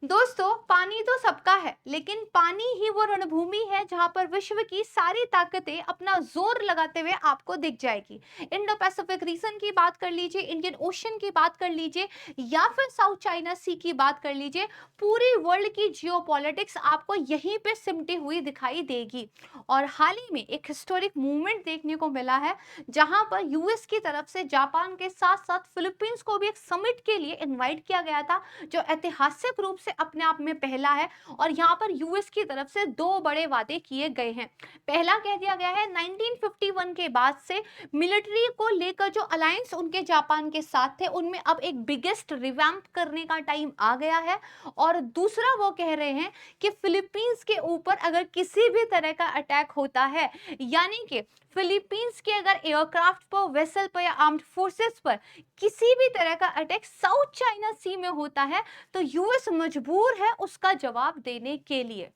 दोस्तों, पानी तो सबका है, लेकिन पानी ही वो रणभूमि है जहां पर विश्व की सारी ताकतें अपना जोर लगाते हुए आपको दिख जाएगी। इंडो पैसिफिक रीजन की बात कर लीजिए, इंडियन ओशन की बात कर लीजिए, या फिर साउथ चाइना सी की बात कर लीजिए, पूरी वर्ल्ड की जियोपॉलिटिक्स आपको यहीं पे सिमटी हुई दिखाई देगी। और हाल ही में एक हिस्टोरिक मूवमेंट देखने को मिला है, जहां पर यूएस की तरफ से जापान के साथ साथ फिलीपींस को भी एक समिट के लिए इनवाइट किया गया था, जो ऐतिहासिक रूप से अपने आप में पहला है। और यहाँ पर यूएस की तरफ से दो बड़े वादे किए गए हैं। पहला कह दिया गया है 1951 के बाद से मिलिट्री को लेकर जो अलायंस उनके जापान के साथ थे, उनमें अब एक बिगेस्ट रिवैम्प करने का टाइम आ गया है। और दूसरा वो कह रहे हैं कि फिलीपींस के ऊपर अगर किसी भी तरह का अटैक होता है, यानी कि फिलीपींस के अगर एयरक्राफ्ट पर, वेसल पर या आर्म्ड फोर्सेस पर किसी भी तरह का अटैक साउथ चाइना सी में होता है, तो यूएस मजबूर है उसका जवाब देने के लिए।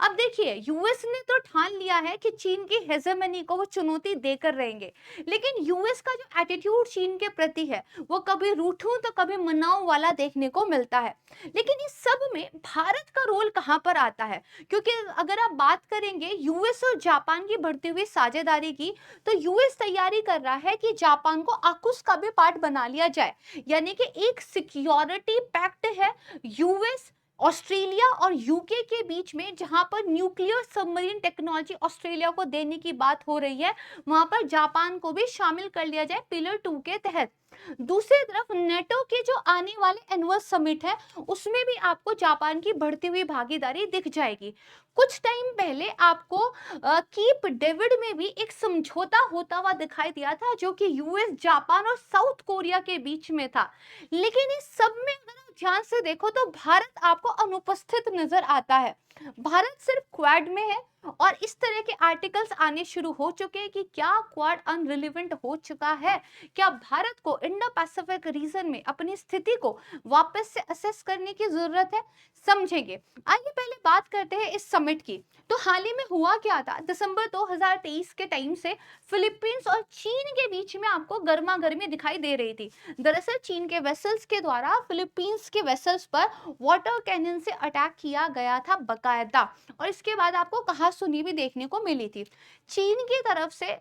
अब देखिए, यूएस ने तो ठान लिया है कि चीन की हेजेमनी को वो चुनौती देकर रहेंगे, लेकिन यूएस का जो एटीट्यूड चीन के प्रति है, वो कभी रूठूं तो कभी मनाऊं वाला देखने को मिलता है। लेकिन इस सब में भारत का रोल कहां पर आता है? क्योंकि अगर आप बात करेंगे यूएस और जापान की बढ़ती हुई साझेदारी की, तो यूएस तैयारी कर रहा है कि जापान को आकुस का भी पार्ट बना लिया जाए। यानी कि एक सिक्योरिटी पैक्ट है यूएस, ऑस्ट्रेलिया और यूके के बीच में, जहां पर न्यूक्लियर सबमरीन टेक्नोलॉजी ऑस्ट्रेलिया को देने की बात हो रही है, वहां पर जापान को भी शामिल कर लिया जाए पिलर 2 के तहत। दूसरी तरफ नेटो के जो आने वाले एनुअल समिट है, उसमें भी आपको जापान की बढ़ती हुई भागीदारी दिख जाएगी। कुछ टाइम पहले आपको कीप डेविड में भी एक समझौता होता हुआ दिखाई दिया था, जो कि यूएस, जापान और साउथ कोरिया के बीच में था। लेकिन इस सब में अगर आप ध्यान से देखो तो भारत आपको अनुपस्थित नजर आता है। भारत सिर्फ क्वाड में है, और इस तरह के आर्टिकल्स आने शुरू हो चुके हैं कि क्या क्वाड अनरिलेवेंट हो चुका है? क्या भारत को इंडो पैसिफिक रीजन में अपनी स्थिति को वापस से असेस करने की जरूरत है? समझेंगे। आइए पहले बात करते हैं इस समिट की। तो हाल ही में हुआ क्या था, दिसंबर 2023 के टाइम से फिलीपींस और चीन के बीच में आपको गर्मा गर्मी दिखाई दे रही थी। दरअसल चीन के वेसल्स के द्वारा फिलीपींस के वेसल्स पर वाटर कैनन से अटैक किया गया था बकायदा, और इसके बाद आपको कहासुनी भी देखने को मिली थी। चीन की तरफ से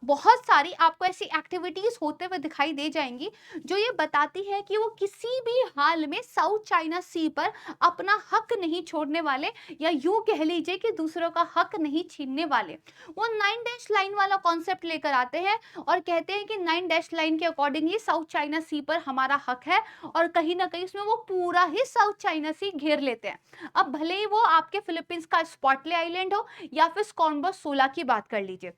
बहुत सारी आपको ऐसी एक्टिविटीज होते हुए दिखाई दे जाएंगी, जो ये बताती है कि वो किसी भी हाल में साउथ चाइना सी पर अपना हक नहीं छोड़ने वाले, या यूं कह लीजिए कि दूसरों का हक नहीं छीनने वाले। वो 9 लाइन वाला कॉन्सेप्ट लेकर आते हैं और कहते हैं कि 9 लाइन के अकॉर्डिंगली साउथ चाइना सी पर हमारा हक है, और कहीं ना कहीं इसमें वो पूरा ही साउथ चाइना सी घेर लेते हैं। अब भले ही वो आपके फिलीपींस का स्पॉटले आइलैंड हो, या फिर स्कॉर्बस 16 की बात कर लीजिए।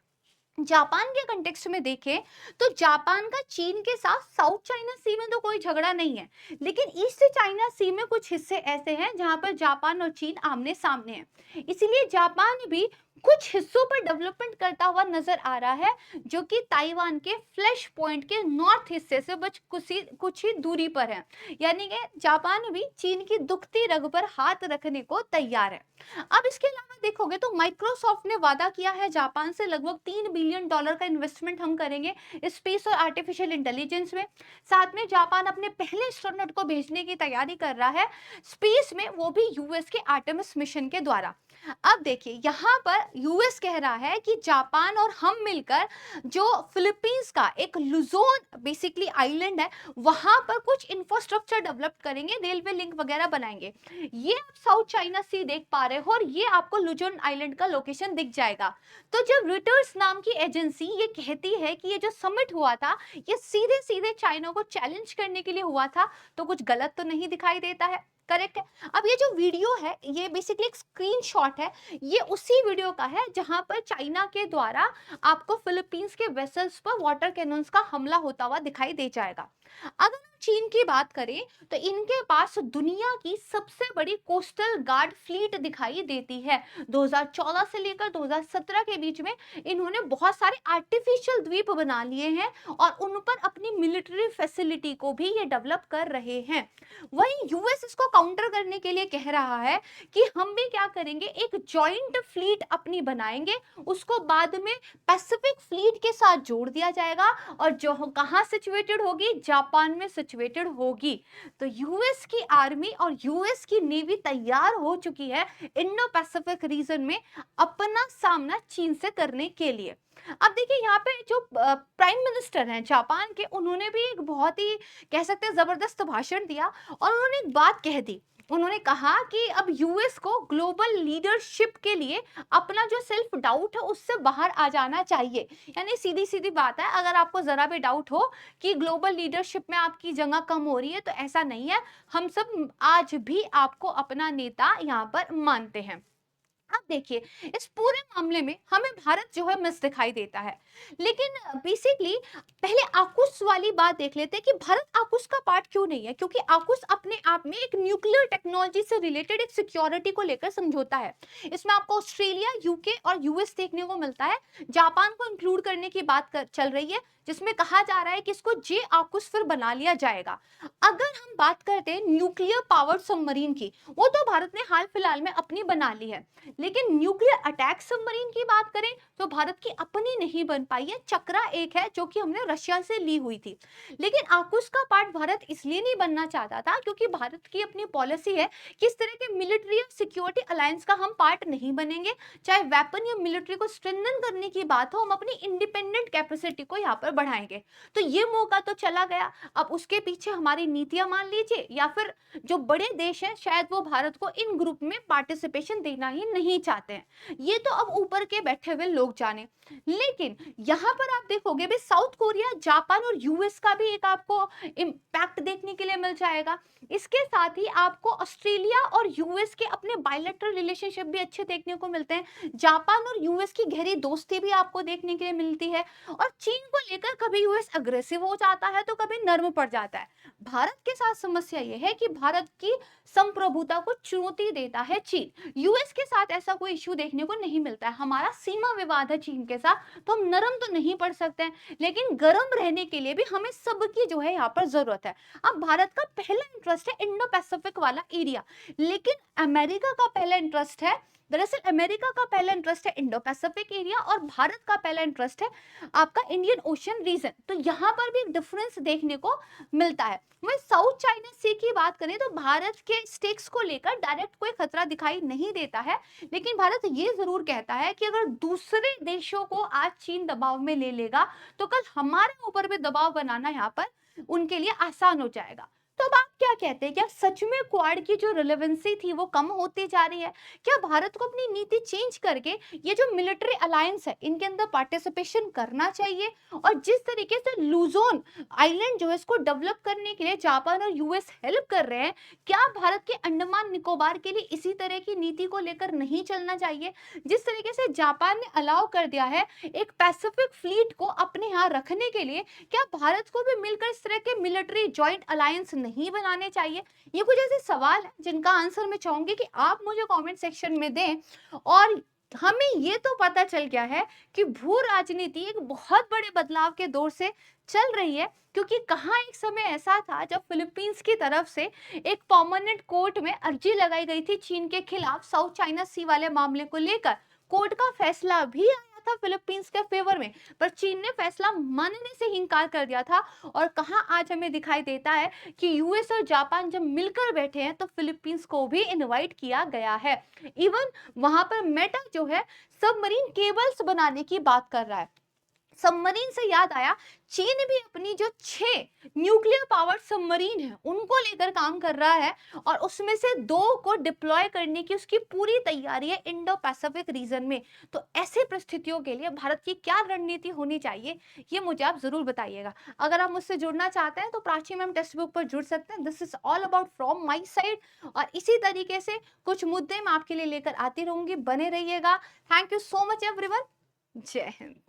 जापान के कंटेक्स्ट में देखें, तो जापान का चीन के साथ साउथ चाइना सी में तो कोई झगड़ा नहीं है, लेकिन ईस्ट चाइना सी में कुछ हिस्से ऐसे हैं जहां पर जापान और चीन आमने सामने हैं। इसीलिए जापान भी कुछ हिस्सों पर डेवलपमेंट करता हुआ नजर आ रहा है, जो कि ताइवान के फ्लैश पॉइंट के नॉर्थ हिस्से से बस कुछ ही दूरी पर है। यानी कि जापान भी चीन की दुखती रग पर हाथ रखने को तैयार है। अब इसके अलावा देखोगे तो माइक्रोसॉफ्ट ने वादा किया है जापान से लगभग $3 बिलियन का इन्वेस्टमेंट हम करेंगे स्पेस और आर्टिफिशियल इंटेलिजेंस में। साथ में जापान अपने पहले एस्ट्रोनॉट को भेजने की तैयारी कर रहा है स्पेस में, वो भी यूएस के आर्टेमिस मिशन के द्वारा। अब देखिए, यहाँ पर यूएस कह रहा है कि जापान और हम मिलकर जो फिलीपींस का एक लुजोन बेसिकली आइलैंड है, वहां पर कुछ इंफ्रास्ट्रक्चर डेवलप करेंगे, रेलवे लिंक वगैरह बनाएंगे। ये आप साउथ चाइना सी देख पा रहे हो, और ये आपको लुजोन आइलैंड का लोकेशन दिख जाएगा। तो जब रिटर्स नाम की एजेंसी ये कहती है कि ये जो समिट हुआ था, ये सीधे सीधे चाइना को चैलेंज करने के लिए हुआ था, तो कुछ गलत तो नहीं दिखाई देता है। करेक्ट है। अब ये जो वीडियो है, ये बेसिकली एक स्क्रीनशॉट है, ये उसी वीडियो का है जहां पर चाइना के द्वारा आपको फिलीपींस के वेसल्स पर वाटर कैनन्स का हमला होता हुआ दिखाई दे जाएगा। अगर हम चीन की बात करें, तो इनके पास दुनिया की सबसे बड़ी कोस्टल गार्ड फ्लीट दिखाई देती है। 2014 से लेकर 2017 के बीच में इन्होंने बहुत सारे आर्टिफिशियल द्वीप बना लिए हैं, और उन पर अपनी मिलिट्री फैसिलिटी को भी ये डेवलप कर रहे हैं। वहीं यूएस इसको काउंटर करने के लिए कह रहा है कि हम भी क्या करेंगे, एक जॉइंट फ्लीट अपनी बनाएंगे, उसको बाद में पैसिफिक फ्लीट के साथ जोड़ दिया जाएगा, और जो कहाँ सिचुएटेड होगी, जापान में सिचुएटेड होगी। तो यूएस की आर्मी और यूएस की नेवी तैयार हो चुकी है इंडो पैसिफिक रीजन में अपना सामना चीन से करने के लिए। अब देखिए यहाँ पे जो प्राइम मिनिस्टर हैं जापान के, उन्होंने भी एक बहुत ही कह सकते हैं जबरदस्त भाषण दिया और उन्होंने एक बात कह दी। उन्होंने कहा कि अब यूएस को ग्लोबल लीडरशिप के लिए अपना जो सेल्फ डाउट है उससे बाहर आ जाना चाहिए। यानी सीधी सीधी बात है, अगर आपको जरा भी डाउट हो कि ग्लोबल लीडरशिप में आपकी जगह कम हो रही है तो ऐसा नहीं है, हम सब आज भी आपको अपना नेता यहाँ पर मानते हैं। अब देखिए इस पूरे मामले में हमें भारत जो है मिस दिखाई देता है, लेकिन बेसिकली पहले आकुश वाली बात देख लेते हैं कि भारत आकुश का पार्ट क्यों नहीं है। क्योंकि आकुश अपने आप में एक न्यूक्लियर टेक्नोलॉजी से रिलेटेड एक सिक्योरिटी को लेकर समझौता है। इसमें आपको ऑस्ट्रेलिया, यूके और यूएस देखने को मिलता है। जापान को इंक्लूड करने की बात चल रही है, जिसमें कहा जा रहा है कि इसको जे आकुश फिर बना लिया जाएगा। अगर हम बात करते हैं न्यूक्लियर पावर्ड सबमरीन की, वो तो भारत ने हाल फिलहाल में अपनी बना ली है, लेकिन न्यूक्लियर अटैक सबमरीन की बात करें तो भारत की अपनी नहीं बन पाई है। चक्रा एक है जो कि हमने रशिया से ली हुई थी। लेकिन आकुश का पार्ट भारत इसलिए नहीं बनना चाहता था क्योंकि भारत की अपनी पॉलिसी है कि इस तरह के मिलिट्री और सिक्योरिटी अलायंस का हम पार्ट नहीं बनेंगे। चाहे वेपन या मिलिट्री को स्ट्रेंथन करने की बात हो, हम अपनी इंडिपेंडेंट कैपेसिटी को यहाँ पर बढ़ाएंगे। तो ये मौका तो चला गया। अब उसके पीछे हमारी नीतियां मान लीजिए या फिर जो बड़े देश हैं शायद वो भारत को इन ग्रुप में पार्टिसिपेशन देना ही नहीं चाहते हैं। ये तो अब ऊपर के बैठे हुए लोग जाने। लेकिन यहाँ पर आप देखोगे भी साउथ कोरिया, जापान और यूएस का भी एक आपको इम्पैक्ट देखने के लिए मिल जाएगा। इसके साथ ही आपको ऑस्ट्रेलिया और यूएस के अपने बायलैटरल रिलेशनशिप भी अच्छे देखने को मिलते हैं। जापान और यूएस की गहरी दोस्ती भी आपको देखने के लिए मिलती है। और चीन को लेकर कभी यूएस अग्रेसिव हो जाता है तो कभी नर्म पड़ जाता है। भारत के साथ समस्या यह है कि भारत की संप्रभुता को चुनौती देता है चीन। यूएस के साथ ऐसा कोई इश्यू देखने को नहीं मिलता है। हमारा सीमा विवाद है चीन के साथ, तो हम नरम तो नहीं पड़ सकते हैं, लेकिन गर्म रहने के लिए भी हमें सबकी जो है यहाँ पर जरूरत है। अब भारत का पहला इंटरेस्ट है इंडो पैसिफिक वाला एरिया, लेकिन अमेरिका का पहला इंटरेस्ट है, दरअसल अमेरिका का पहला इंटरेस्ट है इंडो पैसिफिक एरिया और भारत का पहला इंटरेस्ट है आपका इंडियन ओशन रीजन। तो यहाँ पर भी एक डिफरेंस देखने को मिलता है। वहीं साउथ चाइना सी की बात करें तो भारत के स्टेक्स को लेकर डायरेक्ट कोई खतरा दिखाई नहीं देता है, लेकिन भारत ये जरूर कहता है कि अगर दूसरे देशों को आज चीन दबाव में ले लेगा तो कल हमारे ऊपर भी दबाव बनाना यहाँ पर उनके लिए आसान हो जाएगा। तो अब आप क्या कहते हैं, क्या सच में क्वाड की जो रिलेवेंसी थी वो कम होती जा रही है? क्या भारत को अपनी नीति चेंज करके ये जो मिलिट्री अलायंस है इनके अंदर पार्टिसिपेशन करना चाहिए? और जिस तरीके से लूजोन आइलैंड जो है इसको डेवलप करने के लिए जापान और यूएस हेल्प कर रहे हैं, क्या भारत के अंडमान निकोबार के लिए इसी तरह की नीति को लेकर नहीं चलना चाहिए? जिस तरीके से जापान ने अलाउ कर दिया है एक पैसिफिक फ्लीट को अपने यहाँ रखने के लिए, क्या भारत को भी मिलकर इस तरह के मिलिट्री जॉइंट अलायंस नहीं बनाने चाहिए? ये कुछ ऐसे सवाल हैं जिनका आंसर मैं चाहूंगी कि आप मुझे कमेंट सेक्शन में दें। और हमें ये तो पता चल गया है कि भू राजनीति एक बहुत बड़े बदलाव के दौर से चल रही है, क्योंकि कहाँ एक समय ऐसा था जब फिलीपींस की तरफ से एक परमानेंट कोर्ट में अर्जी लगाई गई थी चीन के खिलाफ साउथ चाइना सी वाले मामले को लेकर। कोर्ट का फैसला भी आया था फिलीपींस के फेवर में, पर चीन ने फैसला मानने से ही इनकार कर दिया था। और कहां आज हमें दिखाई देता है कि यूएस और जापान जब मिलकर बैठे हैं तो फिलीपींस को भी इनवाइट किया गया है। इवन वहां पर मेटा जो है सबमरीन केबल्स बनाने की बात कर रहा है। सबमरीन से याद आया, चीन भी अपनी जो 6 न्यूक्लियर पावर्ड सबमरीन है उनको लेकर काम कर रहा है और उसमें से 2 को डिप्लॉय करने की उसकी पूरी तैयारी है इंडो पैसिफिक रीजन में। तो ऐसे परिस्थितियों के लिए भारत की क्या रणनीति होनी चाहिए, ये मुझे आप जरूर बताइएगा। अगर आप मुझसे जुड़ना चाहते हैं तो प्राची मैम टेक्स्ट बुक पर जुड़ सकते हैं। This is all about from my side, और इसी तरीके से कुछ मुद्दे मैं आपके लिए लेकर आती रहूंगी। बने रहिएगा। Thank you so much everyone. जय हिंद।